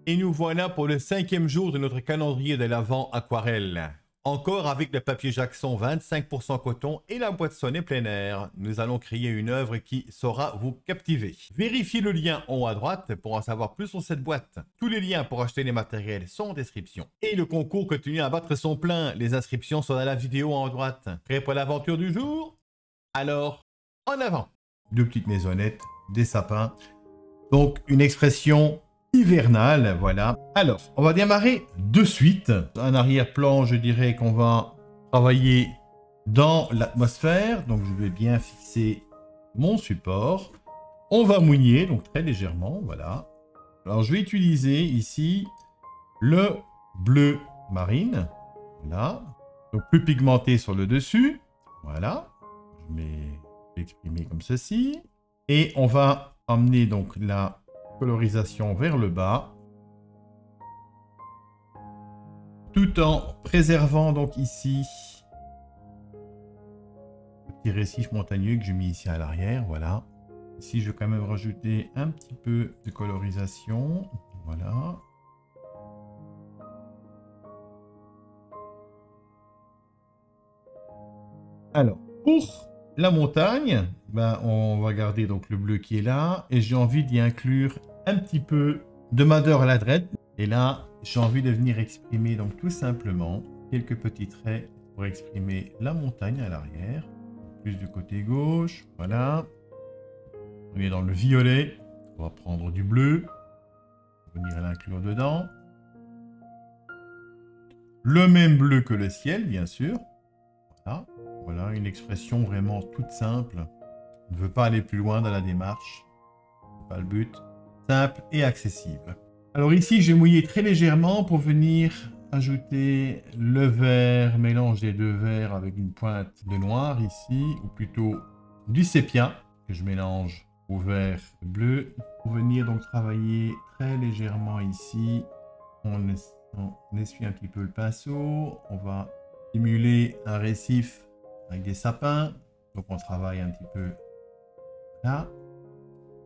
Et nous voilà pour le 5e jour de notre calendrier de l'Avent aquarelle. Encore avec le papier Jackson 25% coton et la boîte sonnet plein air. Nous allons créer une œuvre qui saura vous captiver. Vérifiez le lien en haut à droite pour en savoir plus sur cette boîte. Tous les liens pour acheter les matériels sont en description. Et le concours continue à battre son plein. Les inscriptions sont dans la vidéo en haut à droite. Prêt pour l'aventure du jour? Alors, en avant! Deux petites maisonnettes, des sapins. Donc, une expression hivernale, voilà. Alors, on va démarrer de suite. Un arrière-plan, je dirais qu'on va travailler dans l'atmosphère. Donc, je vais bien fixer mon support. On va mouiller, donc très légèrement, voilà. Alors, je vais utiliser ici le bleu marine. Voilà. Donc, plus pigmenté sur le dessus. Voilà. Je vais l'exprimer comme ceci. Et on va emmener donc la colorisation vers le bas, tout en préservant donc ici le petit récif montagneux que j'ai mis ici à l'arrière. Voilà. Ici, je vais quand même rajouter un petit peu de colorisation. Voilà. Alors, pour la montagne, ben, on va garder donc le bleu qui est là. Et j'ai envie d'y inclure un petit peu de Madder à la dread. Et là, j'ai envie de venir exprimer donc tout simplement quelques petits traits pour exprimer la montagne à l'arrière. Plus du côté gauche, voilà. On est dans le violet. On va prendre du bleu. Venir l'inclure dedans. Le même bleu que le ciel, bien sûr. Voilà. Voilà, une expression vraiment toute simple. On ne veut pas aller plus loin dans la démarche. C'est pas le but. Simple et accessible. Alors ici, j'ai mouillé très légèrement pour venir ajouter le vert, mélange des deux verts avec une pointe de noir ici, ou plutôt du sépia, que je mélange au vert bleu. Pour venir donc travailler très légèrement ici, on essuie un petit peu le pinceau. On va simuler un récif avec des sapins. Donc on travaille un petit peu là.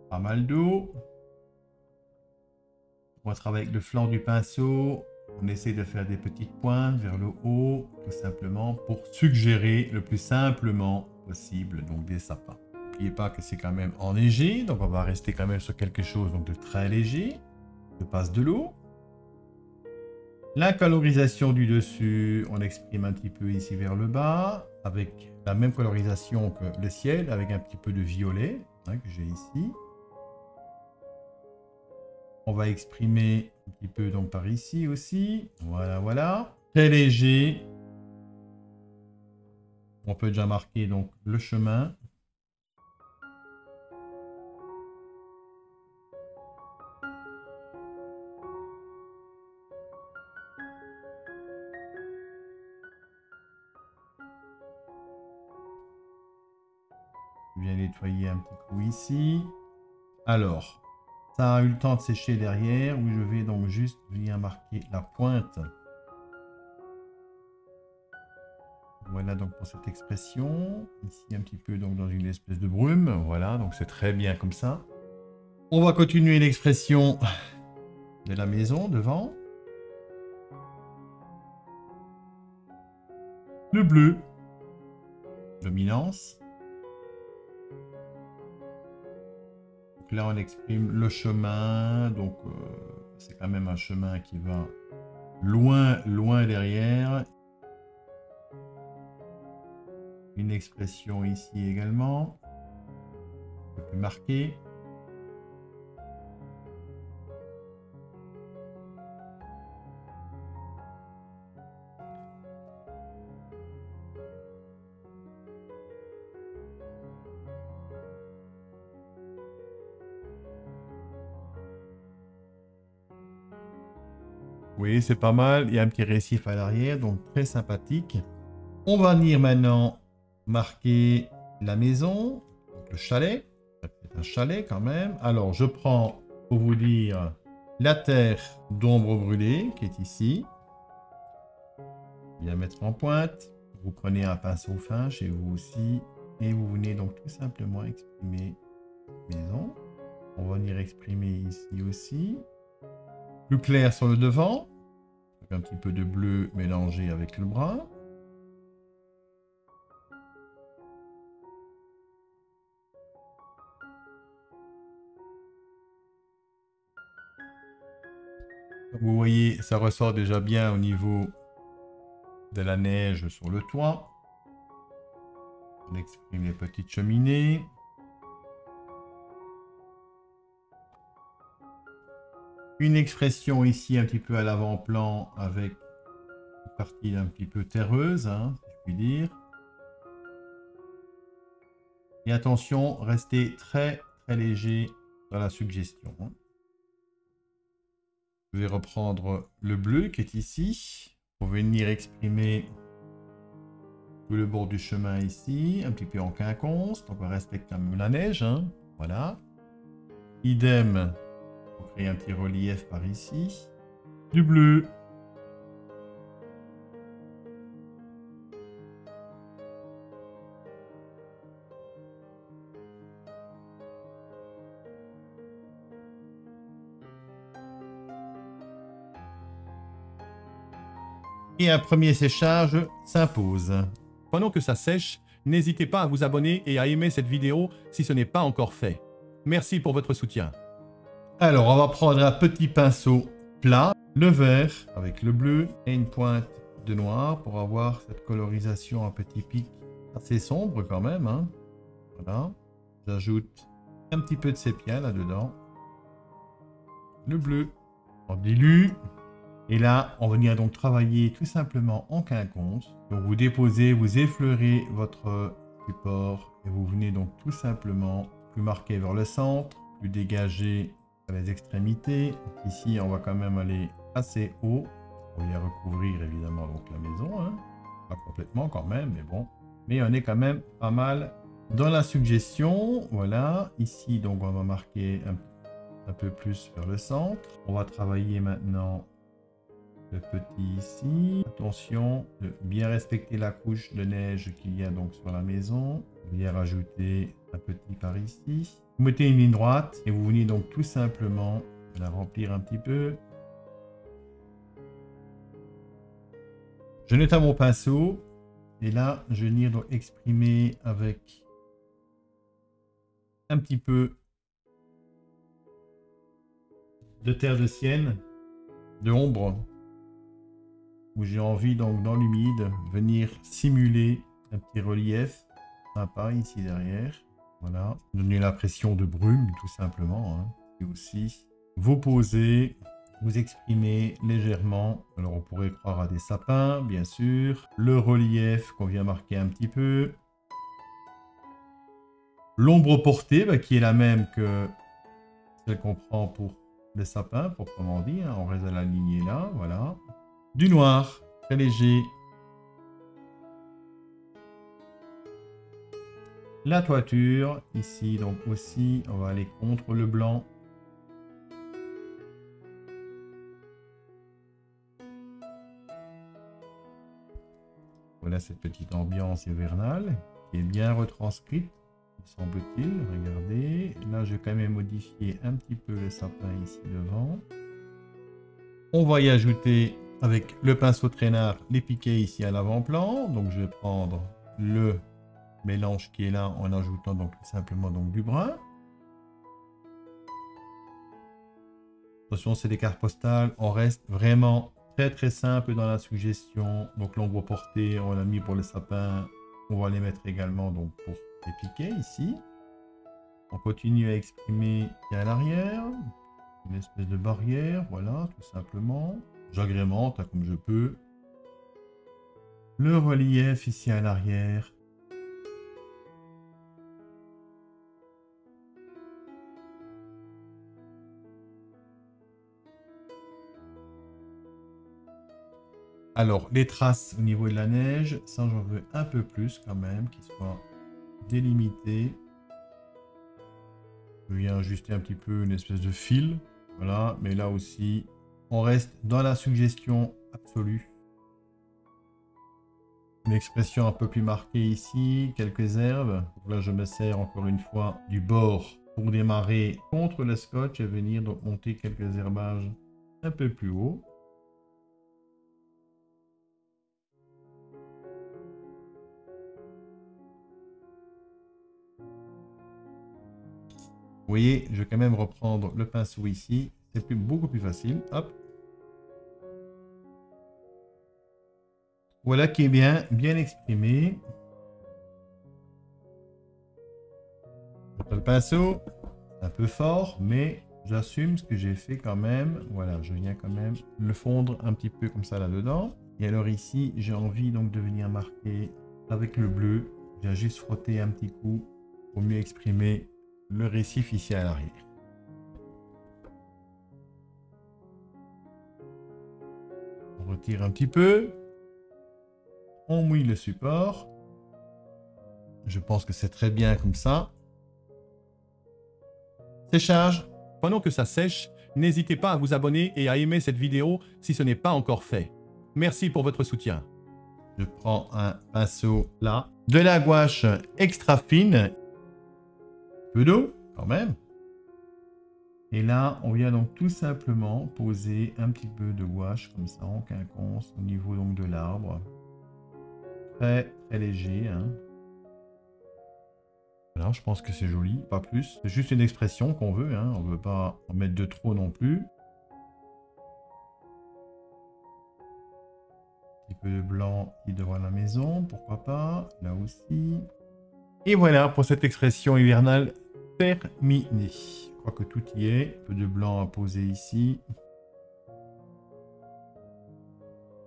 Pas mal d'eau. On travaille avec le flanc du pinceau. On essaie de faire des petites pointes vers le haut, tout simplement pour suggérer le plus simplement possible donc des sapins. N'oubliez pas que c'est quand même enneigé, donc on va rester quand même sur quelque chose donc de très léger. Je passe de l'eau. La colorisation du dessus, on exprime un petit peu ici vers le bas, avec la même colorisation que le ciel, avec un petit peu de violet hein, que j'ai ici. On va exprimer un petit peu donc par ici aussi. Voilà, voilà. Très léger. On peut déjà marquer donc le chemin. Bien nettoyer un petit coup ici. Alors, ça a eu le temps de sécher derrière, où je vais donc juste venir marquer la pointe. Voilà donc pour cette expression. Ici un petit peu donc dans une espèce de brume. Voilà, donc c'est très bien comme ça. On va continuer l'expression de la maison devant. Le bleu. Dominance. Donc là on exprime le chemin. Donc c'est quand même un chemin qui va loin, loin derrière. Une expression ici également. Un peu plus marquée. Oui, c'est pas mal. Il y a un petit récif à l'arrière, donc très sympathique. On va venir maintenant marquer la maison, donc le chalet. C'est un chalet quand même. Alors, je prends, pour vous dire, la terre d'ombre brûlée qui est ici. Bien mettre en pointe. Vous prenez un pinceau fin chez vous aussi. Et vous venez donc tout simplement exprimer la maison. On va venir exprimer ici aussi. Plus clair sur le devant. Un petit peu de bleu mélangé avec le brun. Comme vous voyez, ça ressort déjà bien au niveau de la neige sur le toit. On exprime les petites cheminées. Une expression ici un petit peu à l'avant-plan avec une partie un petit peu terreuse, hein, si je puis dire. Et attention, restez très très léger dans la suggestion. Je vais reprendre le bleu qui est ici pour venir exprimer tout le bord du chemin ici, un petit peu en quinconce, donc on respecte quand même la neige, hein. Voilà. Idem, pour créer un petit relief par ici. Du bleu. Et un premier séchage s'impose. Pendant que ça sèche, n'hésitez pas à vous abonner et à aimer cette vidéo si ce n'est pas encore fait. Merci pour votre soutien. Alors, on va prendre un petit pinceau plat, le vert avec le bleu et une pointe de noir pour avoir cette colorisation un petit pic assez sombre quand même, hein. Voilà. J'ajoute un petit peu de sépia là-dedans. Le bleu. On dilue. Et là, on vient donc travailler tout simplement en quinconce. Donc vous déposez, vous effleurez votre support et vous venez donc tout simplement plus marquer vers le centre, plus dégager à les extrémités. Ici, on va quand même aller assez haut pour y recouvrir évidemment donc la maison, hein. Pas complètement quand même, mais bon. Mais on est quand même pas mal dans la suggestion. Voilà, ici donc on va marquer un peu plus vers le centre. On va travailler maintenant le petit ici. Attention de bien respecter la couche de neige qu'il y a donc sur la maison. Bien rajouter un petit par ici. Vous mettez une ligne droite et vous venez donc tout simplement la remplir un petit peu. Je nettoie mon pinceau et là je vais venir donc exprimer avec un petit peu de terre de sienne, de ombre, où j'ai envie donc dans l'humide venir simuler un petit relief sympa ici derrière. Voilà, donner l'impression de brume tout simplement, hein. Et aussi vous posez, vous exprimez légèrement. Alors on pourrait croire à des sapins bien sûr. Le relief qu'on vient marquer un petit peu. L'ombre portée qui est la même que celle qu'on prend pour les sapins proprement dit, hein. On reste à la lignée là, voilà. Du noir, très léger. La toiture, ici donc aussi, on va aller contre le blanc. Voilà cette petite ambiance hivernale qui est bien retranscrite, me semble-t-il. Regardez, là je vais quand même modifier un petit peu le sapin ici devant. On va y ajouter avec le pinceau traînard les piquets ici à l'avant-plan. Donc je vais prendre le mélange qui est là en ajoutant donc tout simplement donc du brun. Attention, c'est des cartes postales. On reste vraiment très très simple dans la suggestion. Donc l'ombre portée, on l'a mis pour le sapin. On va les mettre également donc pour les piquets ici. On continue à exprimer à l'arrière. Une espèce de barrière, voilà, tout simplement. J'agrémente comme je peux. Le relief ici à l'arrière. Alors, les traces au niveau de la neige, ça j'en veux un peu plus quand même, qu'ils soient délimités. Je viens ajuster un petit peu une espèce de fil. Voilà, mais là aussi, on reste dans la suggestion absolue. Une expression un peu plus marquée ici, quelques herbes. Donc là, je me sers encore une fois du bord pour démarrer contre le scotch et venir donc monter quelques herbages un peu plus haut. Vous voyez, je vais quand même reprendre le pinceau ici. C'est beaucoup plus facile. Hop. Voilà qui est bien exprimé. Le pinceau, un peu fort, mais j'assume ce que j'ai fait quand même. Voilà, je viens quand même le fondre un petit peu comme ça là-dedans. Et alors ici, j'ai envie donc de venir marquer avec le bleu. J'ai juste frotté un petit coup pour mieux exprimer le récif ici à l'arrière. On retire un petit peu. On mouille le support. Je pense que c'est très bien comme ça. Séchage. Pendant que ça sèche, n'hésitez pas à vous abonner et à aimer cette vidéo si ce n'est pas encore fait. Merci pour votre soutien. Je prends un pinceau là. De la gouache extra fine. Peu d'eau quand même. Et là, on vient donc tout simplement poser un petit peu de gouache comme ça en quinconce au niveau donc de l'arbre. Très léger. Hein. Voilà, je pense que c'est joli, pas plus. C'est juste une expression qu'on veut. Hein. On ne veut pas en mettre de trop non plus. Un petit peu de blanc qui devant la maison, pourquoi pas. Là aussi. Et voilà pour cette expression hivernale terminée. Je crois que tout y est. Un peu de blanc à poser ici.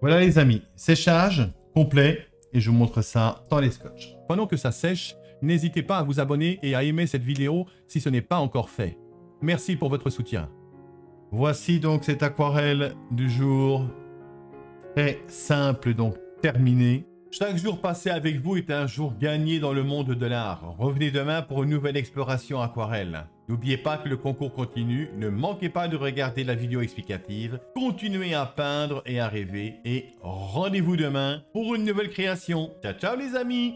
Voilà les amis, séchage complet. Et je vous montre ça dans les scotch. Pendant que ça sèche, n'hésitez pas à vous abonner et à aimer cette vidéo si ce n'est pas encore fait. Merci pour votre soutien. Voici donc cette aquarelle du jour. Très simple, donc terminée. Chaque jour passé avec vous est un jour gagné dans le monde de l'art. Revenez demain pour une nouvelle exploration aquarelle. N'oubliez pas que le concours continue, ne manquez pas de regarder la vidéo explicative, continuez à peindre et à rêver et rendez-vous demain pour une nouvelle création. Ciao ciao les amis!